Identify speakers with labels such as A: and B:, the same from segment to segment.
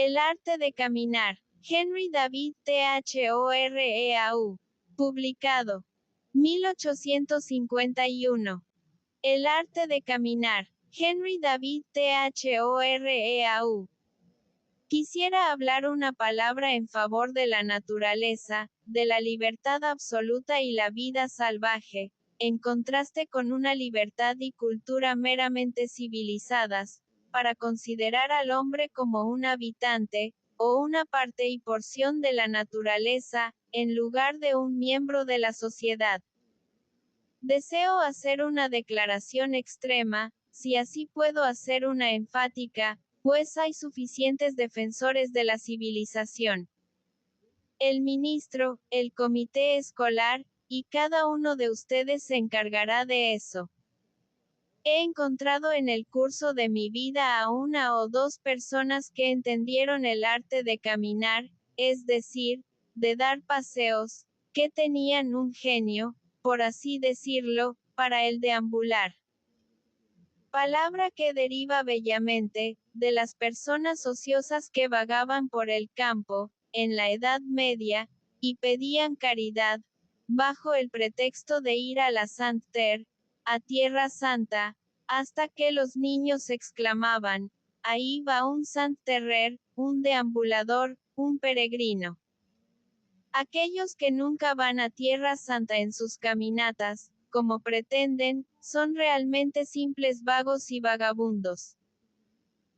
A: El arte de caminar. Henry David Thoreau. Publicado. 1851. El arte de caminar. Henry David Thoreau. Quisiera hablar una palabra en favor de la naturaleza, de la libertad absoluta y la vida salvaje, en contraste con una libertad y cultura meramente civilizadas, para considerar al hombre como un habitante, o una parte y porción de la naturaleza, en lugar de un miembro de la sociedad. Deseo hacer una declaración extrema, si así puedo hacer una enfática, pues hay suficientes defensores de la civilización. El ministro, el comité escolar, y cada uno de ustedes se encargará de eso. He encontrado en el curso de mi vida a una o dos personas que entendieron el arte de caminar, es decir, de dar paseos, que tenían un genio, por así decirlo, para el deambular. Palabra que deriva bellamente, de las personas ociosas que vagaban por el campo, en la Edad Media, y pedían caridad, bajo el pretexto de ir a la Sainte Terre, a Tierra Santa, hasta que los niños exclamaban, ahí va un Saint-Terrer, un deambulador, un peregrino. Aquellos que nunca van a Tierra Santa en sus caminatas, como pretenden, son realmente simples vagos y vagabundos.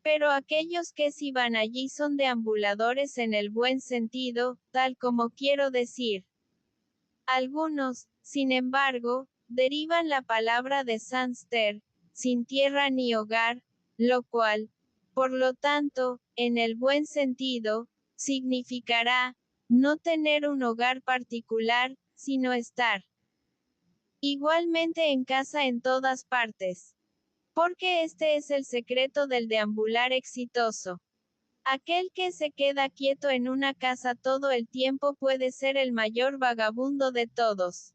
A: Pero aquellos que sí van allí son deambuladores en el buen sentido, tal como quiero decir. Algunos, sin embargo, derivan la palabra de Sanster, sin tierra ni hogar, lo cual, por lo tanto, en el buen sentido, significará, no tener un hogar particular, sino estar igualmente en casa en todas partes. Porque este es el secreto del deambular exitoso. Aquel que se queda quieto en una casa todo el tiempo puede ser el mayor vagabundo de todos.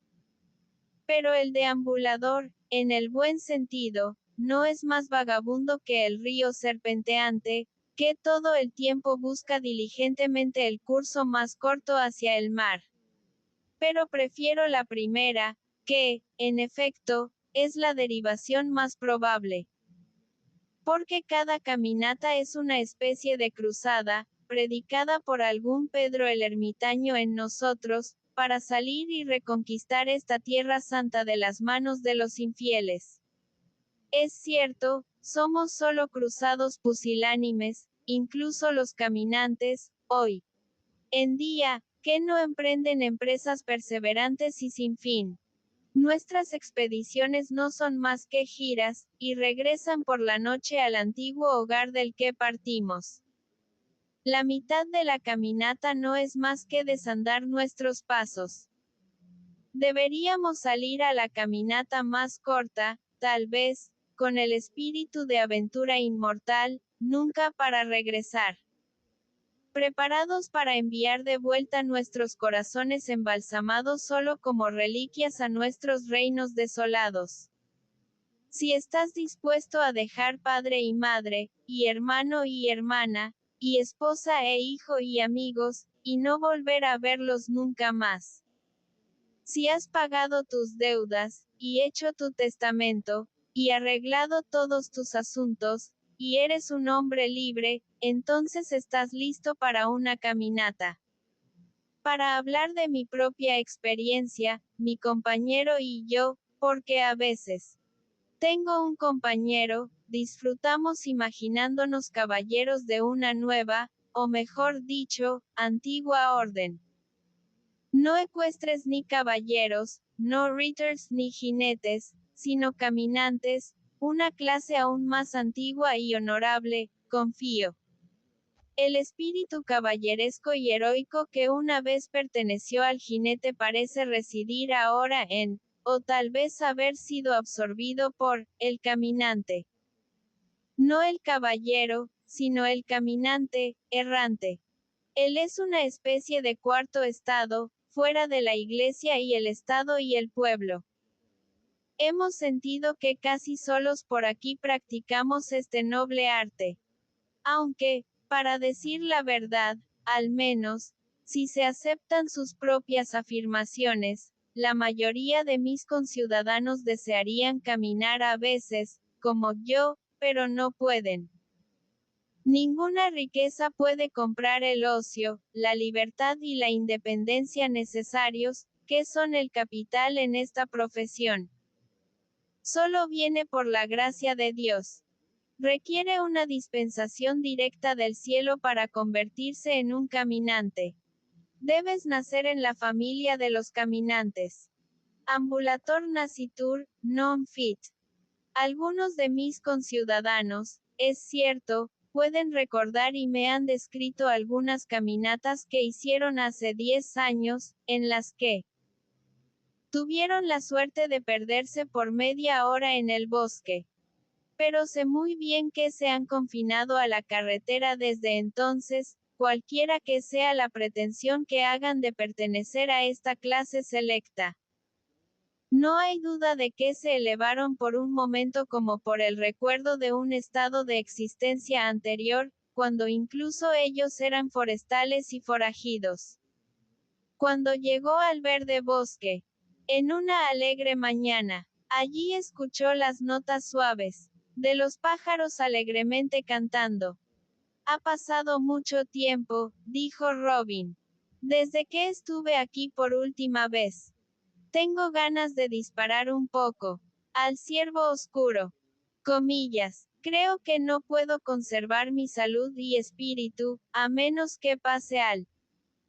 A: Pero el deambulador, en el buen sentido, no es más vagabundo que el río serpenteante, que todo el tiempo busca diligentemente el curso más corto hacia el mar. Pero prefiero la primera, que, en efecto, es la derivación más probable. Porque cada caminata es una especie de cruzada, predicada por algún Pedro el ermitaño en nosotros, para salir y reconquistar esta tierra santa de las manos de los infieles. Es cierto, somos solo cruzados pusilánimes, incluso los caminantes, hoy en día, que no emprenden empresas perseverantes y sin fin. Nuestras expediciones no son más que giras, y regresan por la noche al antiguo hogar del que partimos. La mitad de la caminata no es más que desandar nuestros pasos. Deberíamos salir a la caminata más corta, tal vez, con el espíritu de aventura inmortal, nunca para regresar. Preparados para enviar de vuelta nuestros corazones embalsamados solo como reliquias a nuestros reinos desolados. Si estás dispuesto a dejar padre y madre, y hermano y hermana, y esposa e hijo y amigos, y no volver a verlos nunca más. Si has pagado tus deudas, y hecho tu testamento, y arreglado todos tus asuntos, y eres un hombre libre, entonces estás listo para una caminata. Para hablar de mi propia experiencia, mi compañero y yo, porque a veces tengo un compañero, disfrutamos imaginándonos caballeros de una nueva, o mejor dicho, antigua orden. No ecuestres ni caballeros, no ritters ni jinetes, sino caminantes, una clase aún más antigua y honorable, confío. El espíritu caballeresco y heroico que una vez perteneció al jinete parece residir ahora en, o tal vez haber sido absorbido por, el caminante. No el caballero, sino el caminante, errante. Él es una especie de cuarto estado, fuera de la iglesia y el estado y el pueblo. Hemos sentido que casi solos por aquí practicamos este noble arte. Aunque, Para decir la verdad, al menos, si se aceptan sus propias afirmaciones, la mayoría de mis conciudadanos desearían caminar a veces, como yo, pero no pueden. Ninguna riqueza puede comprar el ocio, la libertad y la independencia necesarios, que son el capital en esta profesión. Solo viene por la gracia de Dios. Requiere una dispensación directa del cielo para convertirse en un caminante. Debes nacer en la familia de los caminantes. Ambulator nascitur, non fit. Algunos de mis conciudadanos, es cierto, pueden recordar y me han descrito algunas caminatas que hicieron hace 10 años, en las que tuvieron la suerte de perderse por media hora en el bosque. Pero sé muy bien que se han confinado a la carretera desde entonces, cualquiera que sea la pretensión que hagan de pertenecer a esta clase selecta. No hay duda de que se elevaron por un momento como por el recuerdo de un estado de existencia anterior, cuando incluso ellos eran forestales y forajidos. Cuando llegó al verde bosque, en una alegre mañana, allí escuchó las notas suaves de los pájaros alegremente cantando. Ha pasado mucho tiempo, dijo Robin, desde que estuve aquí por última vez. Tengo ganas de disparar un poco al ciervo oscuro. Comillas. Creo que no puedo conservar mi salud y espíritu, a menos que pase al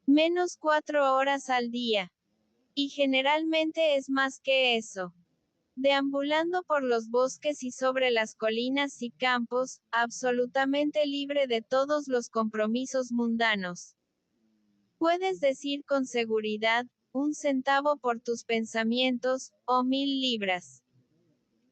A: menos 4 horas al día. Y generalmente es más que eso. Deambulando por los bosques y sobre las colinas y campos, absolutamente libre de todos los compromisos mundanos. Puedes decir con seguridad, 1 centavo por tus pensamientos, o 1000 libras.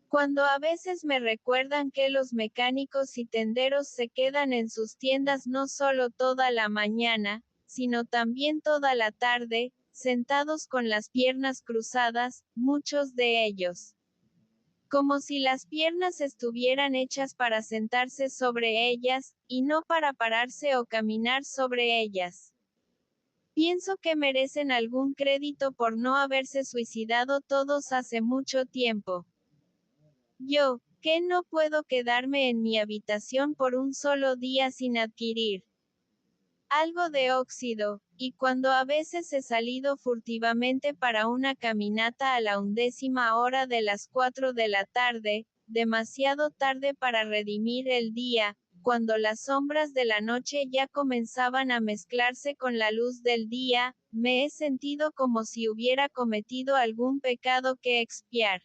A: Cuando a veces me recuerdan que los mecánicos y tenderos se quedan en sus tiendas no solo toda la mañana, sino también toda la tarde, sentados con las piernas cruzadas, muchos de ellos. Como si las piernas estuvieran hechas para sentarse sobre ellas, y no para pararse o caminar sobre ellas. Pienso que merecen algún crédito por no haberse suicidado todos hace mucho tiempo. Yo, que no puedo quedarme en mi habitación por un solo día sin adquirir algo de óxido, y cuando a veces he salido furtivamente para una caminata a la 11ª hora de las 4 de la tarde, demasiado tarde para redimir el día, cuando las sombras de la noche ya comenzaban a mezclarse con la luz del día, me he sentido como si hubiera cometido algún pecado que expiar.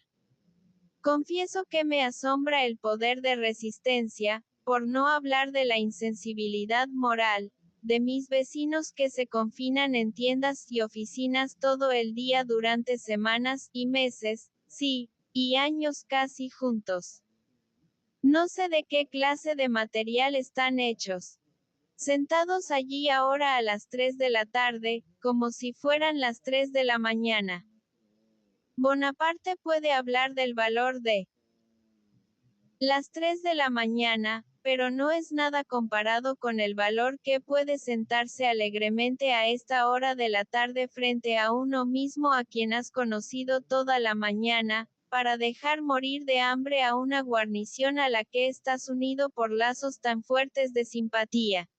A: Confieso que me asombra el poder de resistencia, por no hablar de la insensibilidad moral, de mis vecinos que se confinan en tiendas y oficinas todo el día durante semanas y meses, sí, y años casi juntos. No sé de qué clase de material están hechos. Sentados allí ahora a las 3 de la tarde, como si fueran las 3 de la mañana. Bonaparte puede hablar del valor de las 3 de la mañana, pero no es nada comparado con el valor que puede sentarse alegremente a esta hora de la tarde frente a uno mismo a quien has conocido toda la mañana, para dejar morir de hambre a una guarnición a la que estás unido por lazos tan fuertes de simpatía.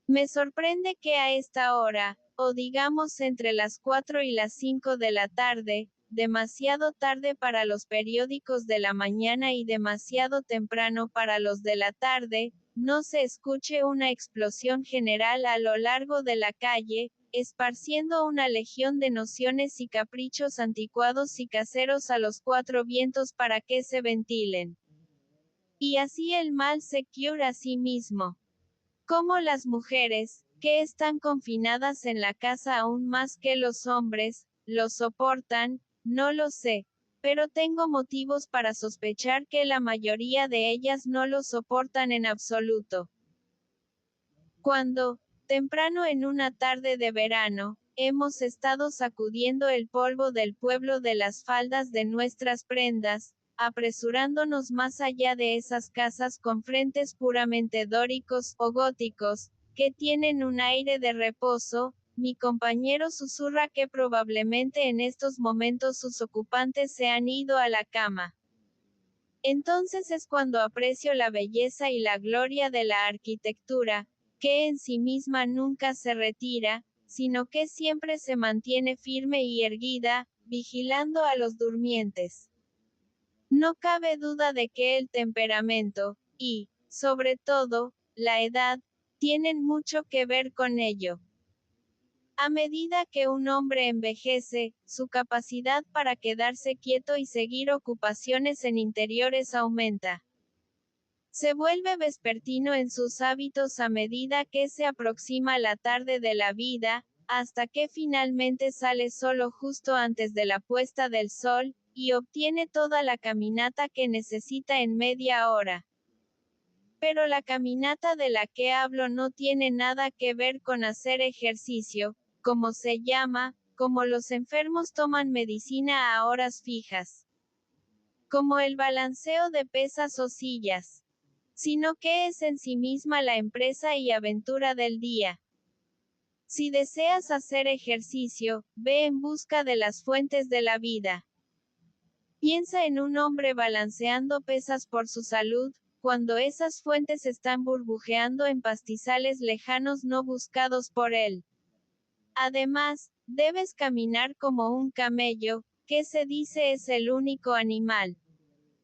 A: Me sorprende que a esta hora, o digamos entre las 4 y las 5 de la tarde, demasiado tarde para los periódicos de la mañana y demasiado temprano para los de la tarde, no se escuche una explosión general a lo largo de la calle, esparciendo una legión de nociones y caprichos anticuados y caseros a los 4 vientos para que se ventilen. Y así el mal se cura a sí mismo. Como las mujeres, que están confinadas en la casa aún más que los hombres, lo soportan, no lo sé, pero tengo motivos para sospechar que la mayoría de ellas no lo soportan en absoluto. Cuando, temprano en una tarde de verano, hemos estado sacudiendo el polvo del pueblo de las faldas de nuestras prendas, apresurándonos más allá de esas casas con frentes puramente dóricos o góticos, que tienen un aire de reposo. Mi compañero susurra que probablemente en estos momentos sus ocupantes se han ido a la cama. Entonces es cuando aprecio la belleza y la gloria de la arquitectura, que en sí misma nunca se retira, sino que siempre se mantiene firme y erguida, vigilando a los durmientes. No cabe duda de que el temperamento, y, sobre todo, la edad, tienen mucho que ver con ello. A medida que un hombre envejece, su capacidad para quedarse quieto y seguir ocupaciones en interiores aumenta. Se vuelve vespertino en sus hábitos a medida que se aproxima la tarde de la vida, hasta que finalmente sale solo justo antes de la puesta del sol, y obtiene toda la caminata que necesita en media hora. Pero la caminata de la que hablo no tiene nada que ver con hacer ejercicio, como se llama, como los enfermos toman medicina a horas fijas, como el balanceo de pesas o sillas, sino que es en sí misma la empresa y aventura del día. Si deseas hacer ejercicio, ve en busca de las fuentes de la vida. Piensa en un hombre balanceando pesas por su salud, cuando esas fuentes están burbujeando en pastizales lejanos no buscados por él. Además, debes caminar como un camello, que se dice es el único animal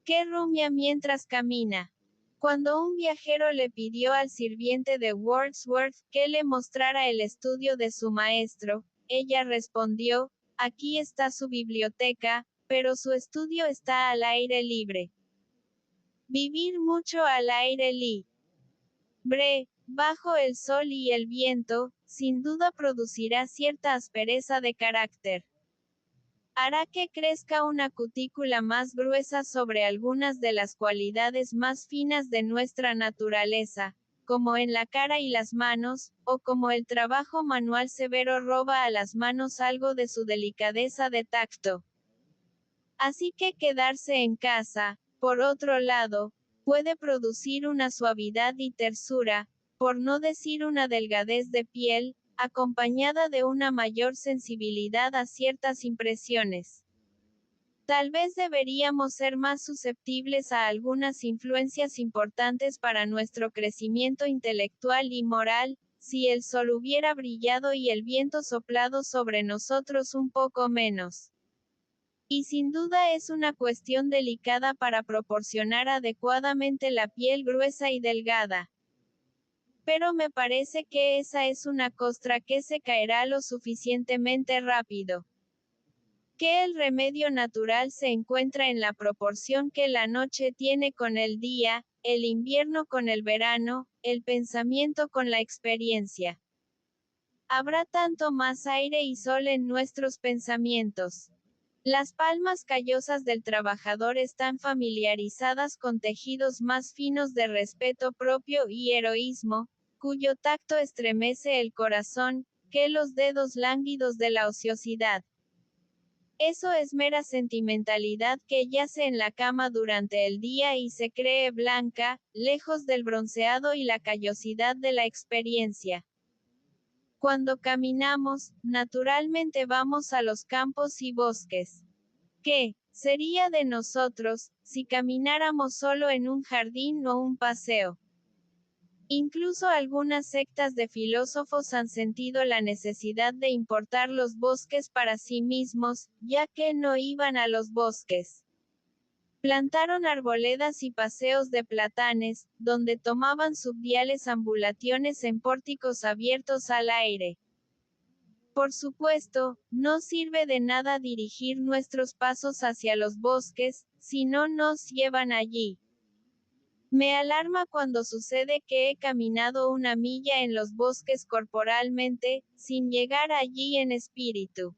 A: que rumia mientras camina. Cuando un viajero le pidió al sirviente de Wordsworth que le mostrara el estudio de su maestro, ella respondió, aquí está su biblioteca, pero su estudio está al aire libre. Vivir mucho al aire libre, bajo el sol y el viento, sin duda producirá cierta aspereza de carácter. Hará que crezca una cutícula más gruesa sobre algunas de las cualidades más finas de nuestra naturaleza, como en la cara y las manos, o como el trabajo manual severo roba a las manos algo de su delicadeza de tacto. Así que quedarse en casa, por otro lado, puede producir una suavidad y tersura, por no decir una delgadez de piel, acompañada de una mayor sensibilidad a ciertas impresiones. Tal vez deberíamos ser más susceptibles a algunas influencias importantes para nuestro crecimiento intelectual y moral, si el sol hubiera brillado y el viento soplado sobre nosotros un poco menos. Y sin duda es una cuestión delicada para proporcionar adecuadamente la piel gruesa y delgada. Pero me parece que esa es una costra que se caerá lo suficientemente rápido. Que el remedio natural se encuentra en la proporción que la noche tiene con el día, el invierno con el verano, el pensamiento con la experiencia. Habrá tanto más aire y sol en nuestros pensamientos. Las palmas callosas del trabajador están familiarizadas con tejidos más finos de respeto propio y heroísmo, cuyo tacto estremece el corazón, que los dedos lánguidos de la ociosidad. Eso es mera sentimentalidad que yace en la cama durante el día y se cree blanca, lejos del bronceado y la callosidad de la experiencia. Cuando caminamos, naturalmente vamos a los campos y bosques. ¿Qué sería de nosotros, si camináramos solo en un jardín o un paseo? Incluso algunas sectas de filósofos han sentido la necesidad de importar los bosques para sí mismos, ya que no iban a los bosques. Plantaron arboledas y paseos de platanes, donde tomaban subdiales ambulaciones en pórticos abiertos al aire. Por supuesto, no sirve de nada dirigir nuestros pasos hacia los bosques, si no nos llevan allí. Me alarma cuando sucede que he caminado una milla en los bosques corporalmente, sin llegar allí en espíritu.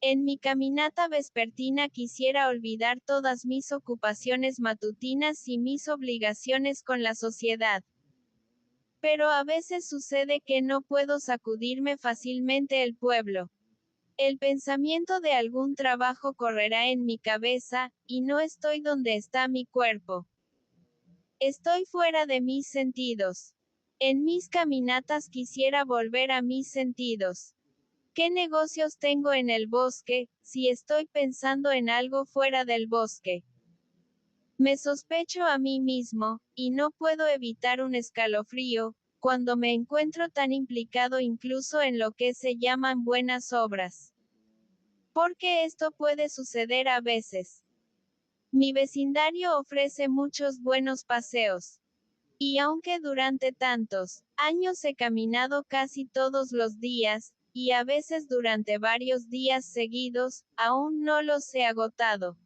A: En mi caminata vespertina quisiera olvidar todas mis ocupaciones matutinas y mis obligaciones con la sociedad. Pero a veces sucede que no puedo sacudirme fácilmente el pueblo. El pensamiento de algún trabajo correrá en mi cabeza, y no estoy donde está mi cuerpo. Estoy fuera de mis sentidos. En mis caminatas quisiera volver a mis sentidos. ¿Qué negocios tengo en el bosque, si estoy pensando en algo fuera del bosque? Me sospecho a mí mismo, y no puedo evitar un escalofrío, cuando me encuentro tan implicado incluso en lo que se llaman buenas obras. Porque esto puede suceder a veces. Mi vecindario ofrece muchos buenos paseos. Y aunque durante tantos años he caminado casi todos los días, y a veces durante varios días seguidos, aún no los he agotado.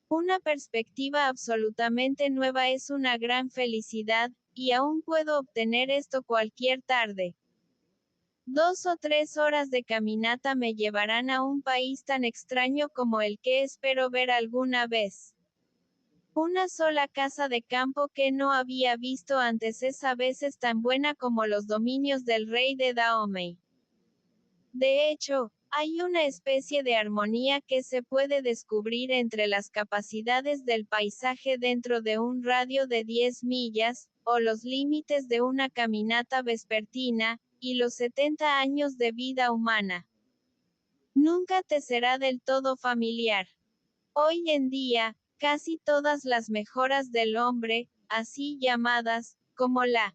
A: Una perspectiva absolutamente nueva es una gran felicidad, y aún puedo obtener esto cualquier tarde. 2 o 3 horas de caminata me llevarán a un país tan extraño como el que espero ver alguna vez. Una sola casa de campo que no había visto antes es a veces tan buena como los dominios del rey de Dahomey. De hecho, hay una especie de armonía que se puede descubrir entre las capacidades del paisaje dentro de un radio de 10 millas, o los límites de una caminata vespertina, y los 70 años de vida humana. Nunca te será del todo familiar. Hoy en día, casi todas las mejoras del hombre, así llamadas, como la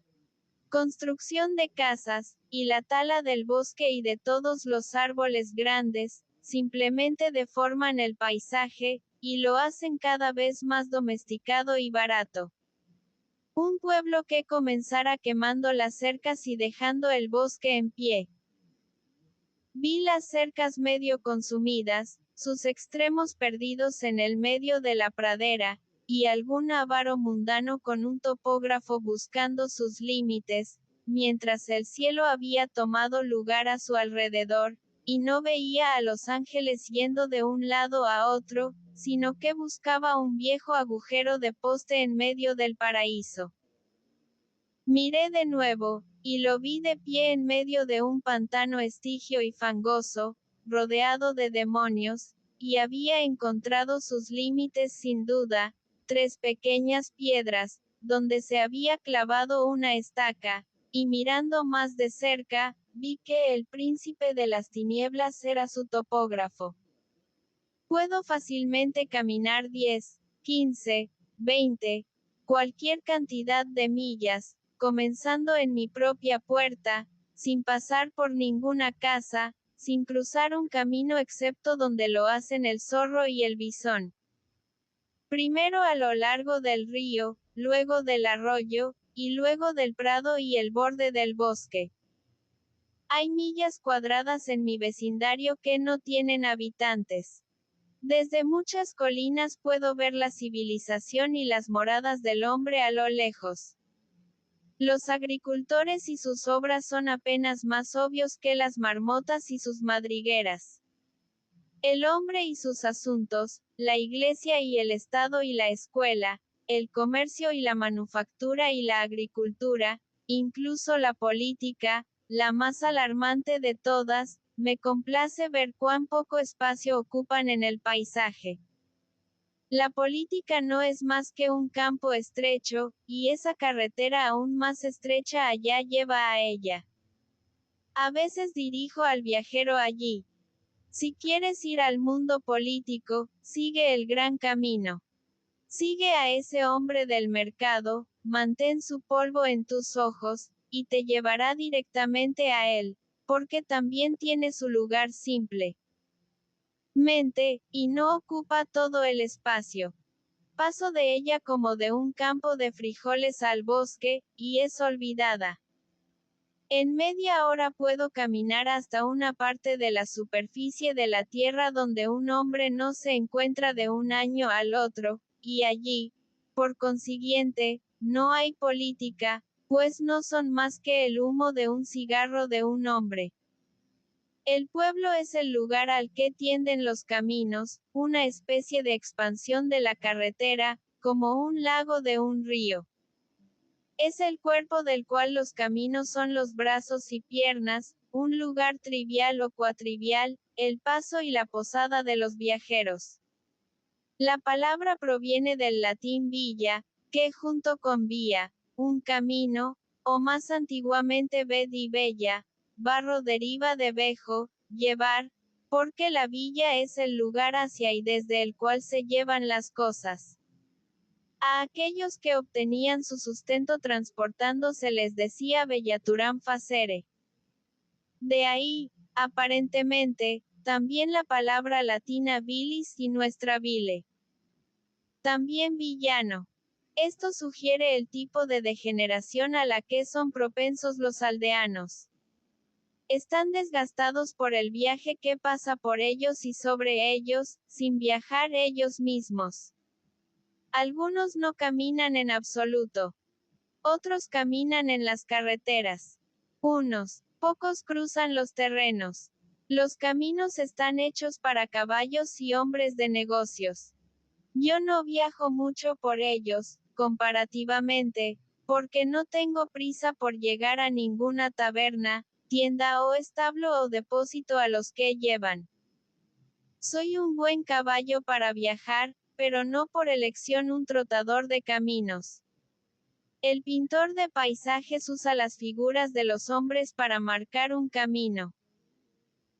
A: construcción de casas, y la tala del bosque y de todos los árboles grandes, simplemente deforman el paisaje, y lo hacen cada vez más domesticado y barato. Un pueblo que comenzara quemando las cercas y dejando el bosque en pie. Vi las cercas medio consumidas, sus extremos perdidos en el medio de la pradera, y algún avaro mundano con un topógrafo buscando sus límites, mientras el cielo había tomado lugar a su alrededor, y no veía a los ángeles yendo de un lado a otro, sino que buscaba un viejo agujero de poste en medio del paraíso. Miré de nuevo, y lo vi de pie en medio de un pantano estigio y fangoso, rodeado de demonios, y había encontrado sus límites sin duda, 3 pequeñas piedras, donde se había clavado una estaca, y mirando más de cerca, vi que el príncipe de las tinieblas era su topógrafo. Puedo fácilmente caminar 10, 15, 20, cualquier cantidad de millas, comenzando en mi propia puerta, sin pasar por ninguna casa, sin cruzar un camino excepto donde lo hacen el zorro y el bisón. Primero a lo largo del río, luego del arroyo, y luego del prado y el borde del bosque. Hay millas cuadradas en mi vecindario que no tienen habitantes. Desde muchas colinas puedo ver la civilización y las moradas del hombre a lo lejos. Los agricultores y sus obras son apenas más obvios que las marmotas y sus madrigueras. El hombre y sus asuntos, la iglesia y el Estado y la escuela, el comercio y la manufactura y la agricultura, incluso la política, la más alarmante de todas, me complace ver cuán poco espacio ocupan en el paisaje. La política no es más que un campo estrecho, y esa carretera aún más estrecha allá lleva a ella. A veces dirijo al viajero allí. Si quieres ir al mundo político, sigue el gran camino. Sigue a ese hombre del mercado, mantén su polvo en tus ojos, y te llevará directamente a él, porque también tiene su lugar simple. Mente, y no ocupa todo el espacio. Paso de ella como de un campo de frijoles al bosque, y es olvidada. En media hora puedo caminar hasta una parte de la superficie de la tierra donde un hombre no se encuentra de un año al otro, y allí, por consiguiente, no hay política, pues no son más que el humo de un cigarro de un hombre. El pueblo es el lugar al que tienden los caminos, una especie de expansión de la carretera, como un lago de un río. Es el cuerpo del cual los caminos son los brazos y piernas, un lugar trivial o cuatrivial, el paso y la posada de los viajeros. La palabra proviene del latín villa, que junto con vía, un camino, o más antiguamente ved y bella, barro deriva de vejo, llevar, porque la villa es el lugar hacia y desde el cual se llevan las cosas. A aquellos que obtenían su sustento transportando se les decía vellaturán facere. De ahí, aparentemente, también la palabra latina vilis y nuestra vile. También villano. Esto sugiere el tipo de degeneración a la que son propensos los aldeanos. Están desgastados por el viaje que pasa por ellos y sobre ellos, sin viajar ellos mismos. Algunos no caminan en absoluto. Otros caminan en las carreteras. Unos pocos cruzan los terrenos. Los caminos están hechos para caballos y hombres de negocios. Yo no viajo mucho por ellos, comparativamente, porque no tengo prisa por llegar a ninguna taberna, tienda o establo o depósito a los que llevan. Soy un buen caballo para viajar, pero no por elección un trotador de caminos. El pintor de paisajes usa las figuras de los hombres para marcar un camino.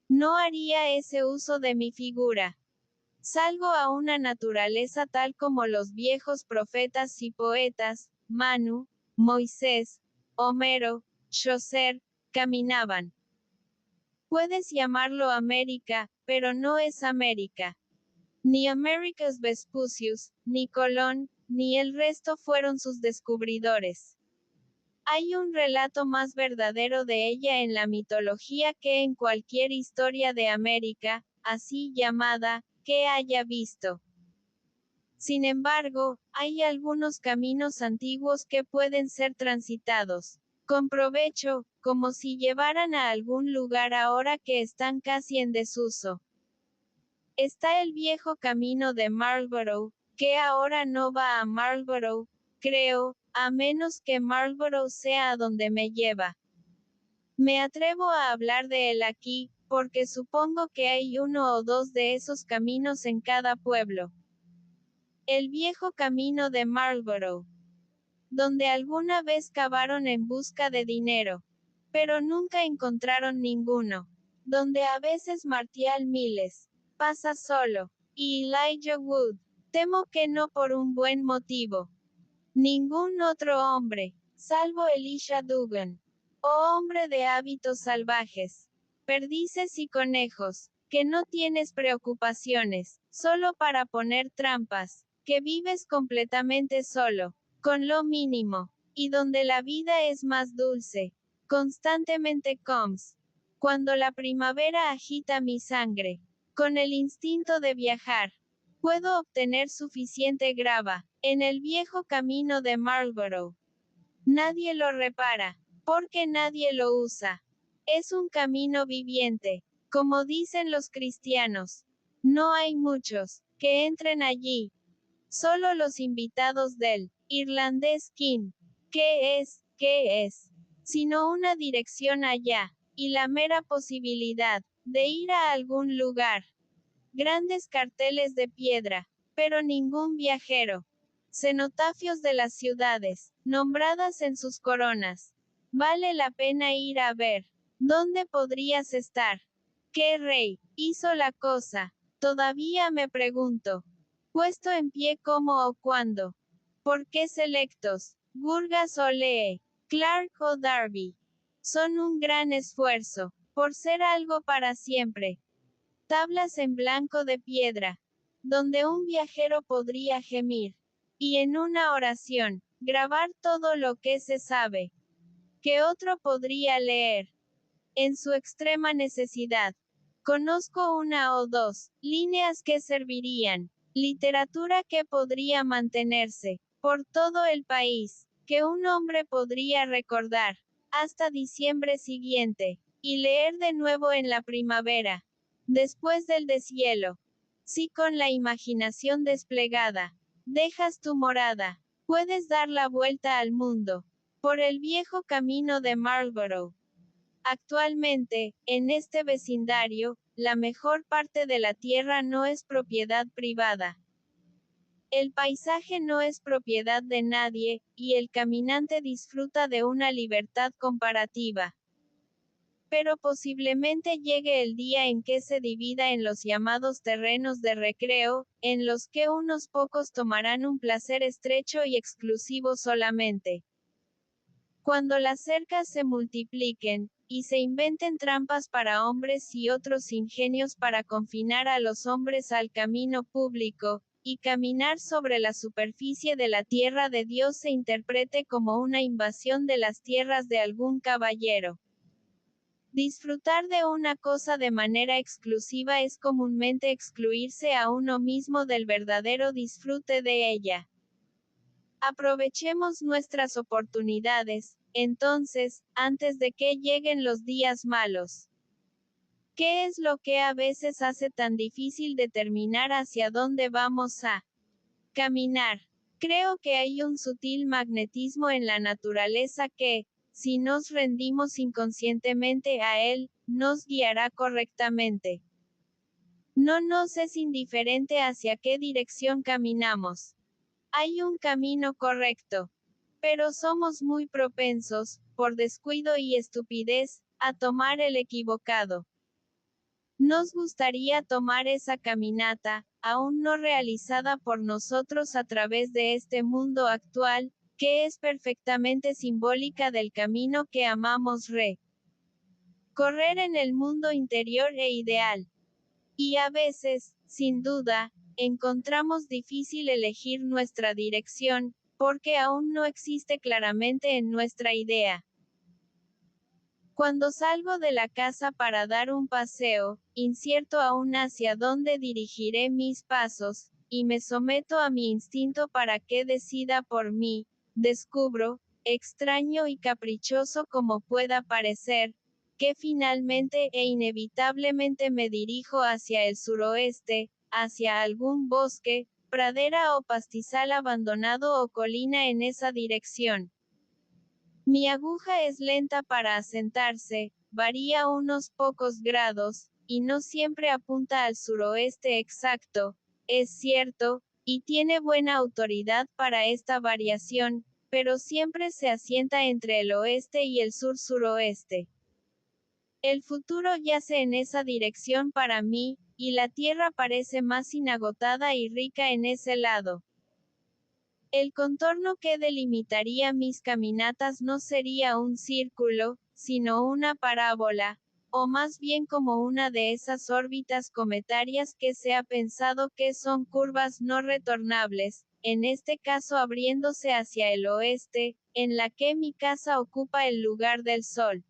A: No haría ese uso de mi figura. Salgo a una naturaleza tal como los viejos profetas y poetas, Manu, Moisés, Homero, Chaucer, caminaban. Puedes llamarlo América, pero no es América. Ni Americus Vespucius, ni Colón, ni el resto fueron sus descubridores. Hay un relato más verdadero de ella en la mitología que en cualquier historia de América, así llamada, que haya visto. Sin embargo, hay algunos caminos antiguos que pueden ser transitados con provecho, como si llevaran a algún lugar ahora que están casi en desuso. Está el viejo camino de Marlborough, que ahora no va a Marlborough, creo, a menos que Marlborough sea a donde me lleva. Me atrevo a hablar de él aquí, porque supongo que hay uno o dos de esos caminos en cada pueblo. El viejo camino de Marlborough, donde alguna vez cavaron en busca de dinero, pero nunca encontraron ninguno, donde a veces Martial Miles pasa solo, y Elijah Wood, temo que no por un buen motivo. Ningún otro hombre, salvo Elisha Dugan, oh hombre de hábitos salvajes, perdices y conejos, que no tienes preocupaciones, solo para poner trampas, que vives completamente solo, con lo mínimo, y donde la vida es más dulce, constantemente comes. Cuando la primavera agita mi sangre, con el instinto de viajar, puedo obtener suficiente grava, en el viejo camino de Marlborough. Nadie lo repara, porque nadie lo usa. Es un camino viviente, como dicen los cristianos. No hay muchos que entren allí. Solo los invitados del irlandés King. ¿Qué es? Sino una dirección allá, y la mera posibilidad de ir a algún lugar. Grandes carteles de piedra, pero ningún viajero. Cenotafios de las ciudades, nombradas en sus coronas. Vale la pena ir a ver. ¿Dónde podrías estar? ¿Qué rey hizo la cosa? Todavía me pregunto. Puesto en pie cómo o cuándo. ¿Por qué selectos? Burgas o Lee, Clark o Darby. Son un gran esfuerzo, por ser algo para siempre. Tablas en blanco de piedra, donde un viajero podría gemir, y en una oración, grabar todo lo que se sabe, que otro podría leer, en su extrema necesidad. Conozco una o dos líneas que servirían, literatura que podría mantenerse, por todo el país, que un hombre podría recordar, hasta diciembre siguiente, y leer de nuevo en la primavera, después del deshielo. Si con la imaginación desplegada, dejas tu morada, puedes dar la vuelta al mundo, por el viejo camino de Marlborough. Actualmente, en este vecindario, la mejor parte de la tierra no es propiedad privada. El paisaje no es propiedad de nadie, y el caminante disfruta de una libertad comparativa. Pero posiblemente llegue el día en que se divida en los llamados terrenos de recreo, en los que unos pocos tomarán un placer estrecho y exclusivo solamente. Cuando las cercas se multipliquen, y se inventen trampas para hombres y otros ingenios para confinar a los hombres al camino público, y caminar sobre la superficie de la tierra de Dios se interprete como una invasión de las tierras de algún caballero. Disfrutar de una cosa de manera exclusiva es comúnmente excluirse a uno mismo del verdadero disfrute de ella. Aprovechemos nuestras oportunidades, entonces, antes de que lleguen los días malos. ¿Qué es lo que a veces hace tan difícil determinar hacia dónde vamos a caminar? Creo que hay un sutil magnetismo en la naturaleza que, si nos rendimos inconscientemente a él, nos guiará correctamente. No nos es indiferente hacia qué dirección caminamos. Hay un camino correcto. Pero somos muy propensos, por descuido y estupidez, a tomar el equivocado. Nos gustaría tomar esa caminata, aún no realizada por nosotros a través de este mundo actual, que es perfectamente simbólica del camino que amamos correr en el mundo interior e ideal. Y a veces, sin duda, encontramos difícil elegir nuestra dirección, porque aún no existe claramente en nuestra idea. Cuando salgo de la casa para dar un paseo, incierto aún hacia dónde dirigiré mis pasos, y me someto a mi instinto para que decida por mí, descubro, extraño y caprichoso como pueda parecer, que finalmente e inevitablemente me dirijo hacia el suroeste, hacia algún bosque, pradera o pastizal abandonado o colina en esa dirección. Mi aguja es lenta para asentarse, varía unos pocos grados, y no siempre apunta al suroeste exacto, es cierto, y tiene buena autoridad para esta variación, pero siempre se asienta entre el oeste y el sur-suroeste. El futuro yace en esa dirección para mí, y la tierra parece más inagotada y rica en ese lado. El contorno que delimitaría mis caminatas no sería un círculo, sino una parábola, o más bien como una de esas órbitas cometarias que se ha pensado que son curvas no retornables, en este caso abriéndose hacia el oeste, en la que mi casa ocupa el lugar del sol.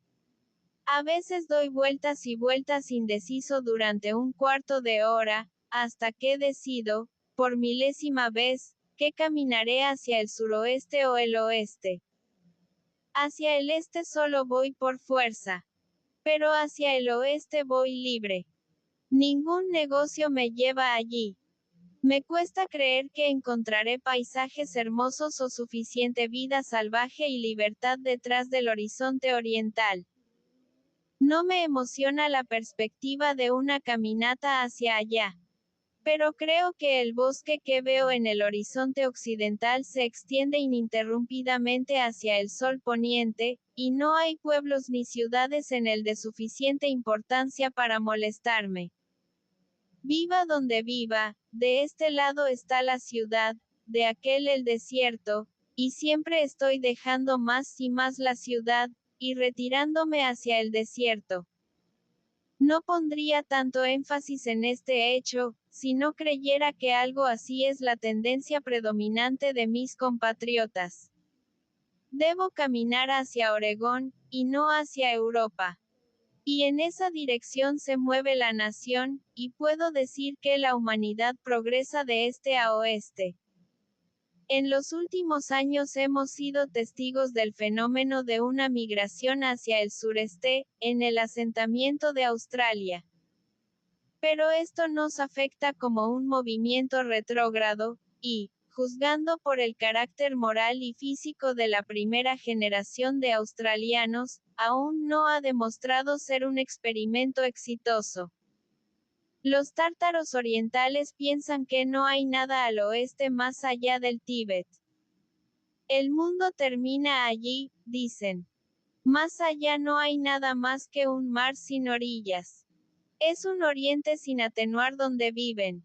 A: A veces doy vueltas y vueltas indeciso durante un cuarto de hora, hasta que decido, por milésima vez, que caminaré hacia el suroeste o el oeste. Hacia el este solo voy por fuerza. Pero hacia el oeste voy libre. Ningún negocio me lleva allí. Me cuesta creer que encontraré paisajes hermosos o suficiente vida salvaje y libertad detrás del horizonte oriental. No me emociona la perspectiva de una caminata hacia allá. Pero creo que el bosque que veo en el horizonte occidental se extiende ininterrumpidamente hacia el sol poniente, y no hay pueblos ni ciudades en él de suficiente importancia para molestarme. Viva donde viva, de este lado está la ciudad, de aquel el desierto, y siempre estoy dejando más y más la ciudad, y retirándome hacia el desierto. No pondría tanto énfasis en este hecho, si no creyera que algo así es la tendencia predominante de mis compatriotas. Debo caminar hacia Oregón, y no hacia Europa. Y en esa dirección se mueve la nación, y puedo decir que la humanidad progresa de este a oeste. En los últimos años hemos sido testigos del fenómeno de una migración hacia el sureste, en el asentamiento de Australia. Pero esto nos afecta como un movimiento retrógrado, y, juzgando por el carácter moral y físico de la primera generación de australianos, aún no ha demostrado ser un experimento exitoso. Los tártaros orientales piensan que no hay nada al oeste más allá del Tíbet. El mundo termina allí, dicen. Más allá no hay nada más que un mar sin orillas. Es un oriente sin atenuar donde viven.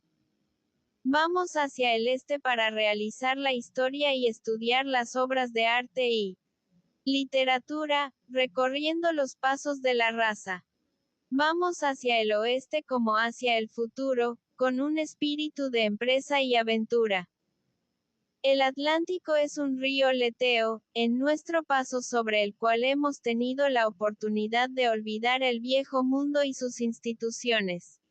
A: Vamos hacia el este para realizar la historia y estudiar las obras de arte y literatura, recorriendo los pasos de la raza. Vamos hacia el oeste como hacia el futuro, con un espíritu de empresa y aventura. El Atlántico es un río leteo, en nuestro paso sobre el cual hemos tenido la oportunidad de olvidar el viejo mundo y sus instituciones.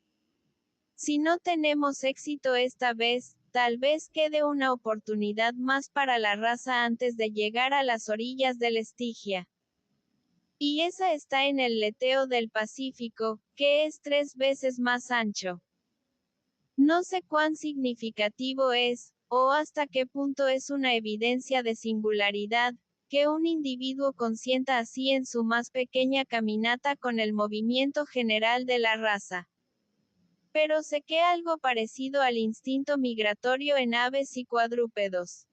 A: Si no tenemos éxito esta vez, tal vez quede una oportunidad más para la raza antes de llegar a las orillas del Estigia. Y esa está en el leteo del Pacífico, que es 3 veces más ancho. No sé cuán significativo es, o hasta qué punto es una evidencia de singularidad, que un individuo consienta así en su más pequeña caminata con el movimiento general de la raza. Pero sé que algo parecido al instinto migratorio en aves y cuadrúpedos.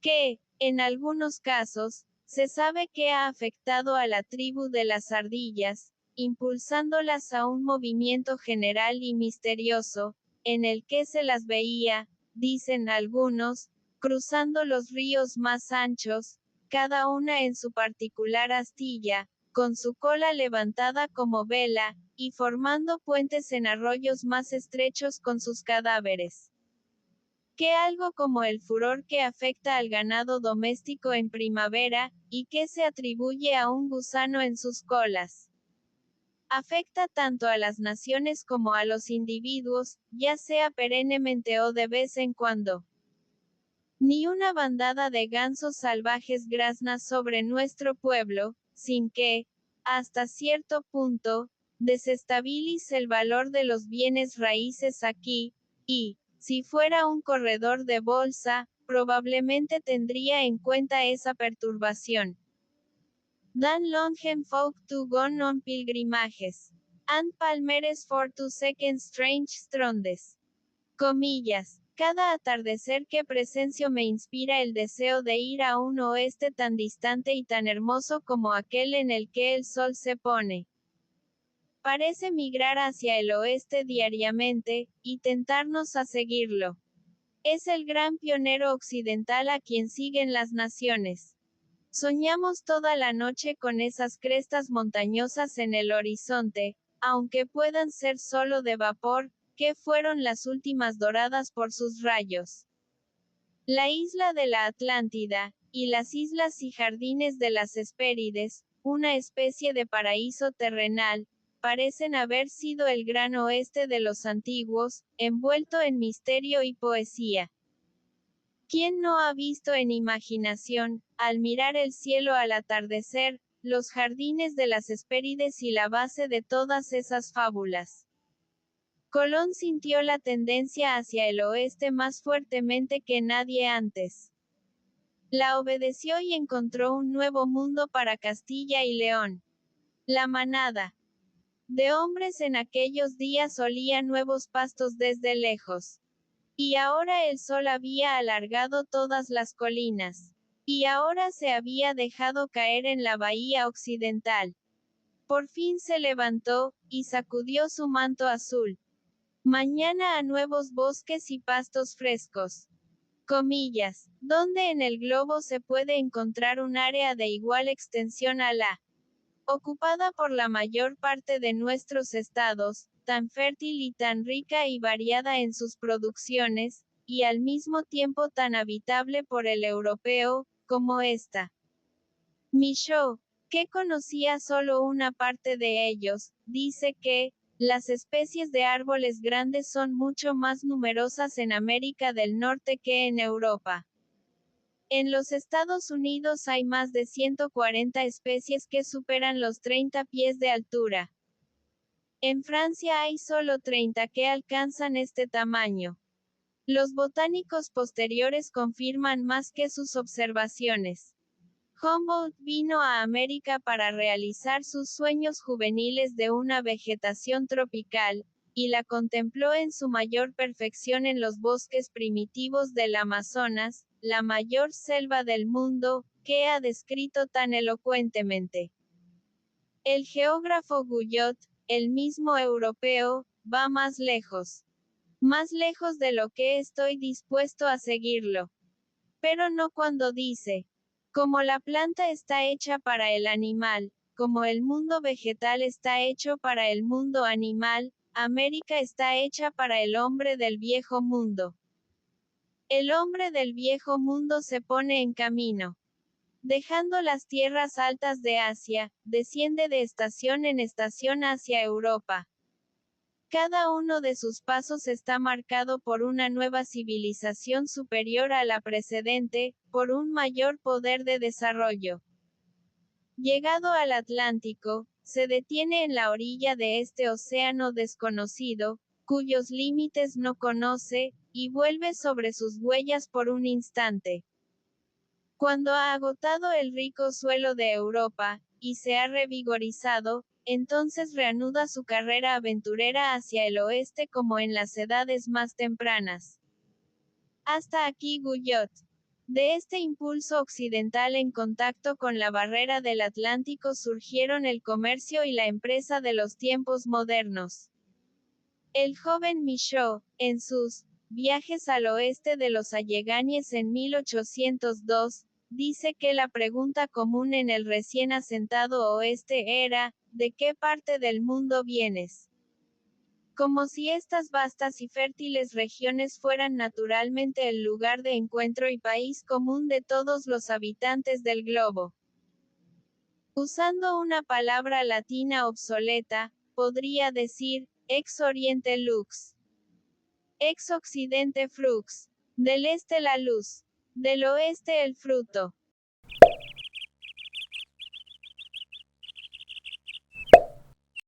A: Que, en algunos casos, se sabe que ha afectado a la tribu de las ardillas, impulsándolas a un movimiento general y misterioso, en el que se las veía, dicen algunos, cruzando los ríos más anchos, cada una en su particular astilla, con su cola levantada como vela, y formando puentes en arroyos más estrechos con sus cadáveres. Que algo como el furor que afecta al ganado doméstico en primavera, y que se atribuye a un gusano en sus colas. Afecta tanto a las naciones como a los individuos, ya sea perennemente o de vez en cuando. Ni una bandada de gansos salvajes grazna sobre nuestro pueblo, sin que, hasta cierto punto, desestabilice el valor de los bienes raíces aquí, y, si fuera un corredor de bolsa, probablemente tendría en cuenta esa perturbación. Dan longen folk to gone on pilgrimajes. And palmeres for to second strange strondes. Comillas. Cada atardecer que presencio me inspira el deseo de ir a un oeste tan distante y tan hermoso como aquel en el que el sol se pone. Parece migrar hacia el oeste diariamente, y tentarnos a seguirlo. Es el gran pionero occidental a quien siguen las naciones. Soñamos toda la noche con esas crestas montañosas en el horizonte, aunque puedan ser solo de vapor, que fueron las últimas doradas por sus rayos. La isla de la Atlántida, y las islas y jardines de las Hespérides, una especie de paraíso terrenal, parecen haber sido el gran oeste de los antiguos, envuelto en misterio y poesía. ¿Quién no ha visto en imaginación, al mirar el cielo al atardecer, los jardines de las Hespérides y la base de todas esas fábulas? Colón sintió la tendencia hacia el oeste más fuertemente que nadie antes. La obedeció y encontró un nuevo mundo para Castilla y León. La manada de hombres en aquellos días olía nuevos pastos desde lejos. Y ahora el sol había alargado todas las colinas. Y ahora se había dejado caer en la bahía occidental. Por fin se levantó, y sacudió su manto azul. Mañana a nuevos bosques y pastos frescos. Comillas, donde en el globo se puede encontrar un área de igual extensión a la ocupada por la mayor parte de nuestros estados, tan fértil y tan rica y variada en sus producciones, y al mismo tiempo tan habitable por el europeo, como esta. Michaud, que conocía solo una parte de ellos, dice que, las especies de árboles grandes son mucho más numerosas en América del Norte que en Europa. En los Estados Unidos hay más de 140 especies que superan los 30 pies de altura. En Francia hay solo 30 que alcanzan este tamaño. Los botánicos posteriores confirman más que sus observaciones. Humboldt vino a América para realizar sus sueños juveniles de una vegetación tropical, y la contempló en su mayor perfección en los bosques primitivos del Amazonas, la mayor selva del mundo, que ha descrito tan elocuentemente. El geógrafo Guyot, el mismo europeo, va más lejos de lo que estoy dispuesto a seguirlo. Pero no cuando dice, como la planta está hecha para el animal, como el mundo vegetal está hecho para el mundo animal, América está hecha para el hombre del viejo mundo. El hombre del viejo mundo se pone en camino. Dejando las tierras altas de Asia, desciende de estación en estación hacia Europa. Cada uno de sus pasos está marcado por una nueva civilización superior a la precedente, por un mayor poder de desarrollo. Llegado al Atlántico, se detiene en la orilla de este océano desconocido, cuyos límites no conoce, y vuelve sobre sus huellas por un instante. Cuando ha agotado el rico suelo de Europa, y se ha revigorizado, entonces reanuda su carrera aventurera hacia el oeste como en las edades más tempranas. Hasta aquí Guyot. De este impulso occidental en contacto con la barrera del Atlántico surgieron el comercio y la empresa de los tiempos modernos. El joven Michaud, en sus Viajes al oeste de los Alleghanies en 1802, dice que la pregunta común en el recién asentado oeste era, ¿de qué parte del mundo vienes? Como si estas vastas y fértiles regiones fueran naturalmente el lugar de encuentro y país común de todos los habitantes del globo. Usando una palabra latina obsoleta, podría decir, ex oriente lux. Ex occidente frux. Del este la luz. Del oeste el fruto.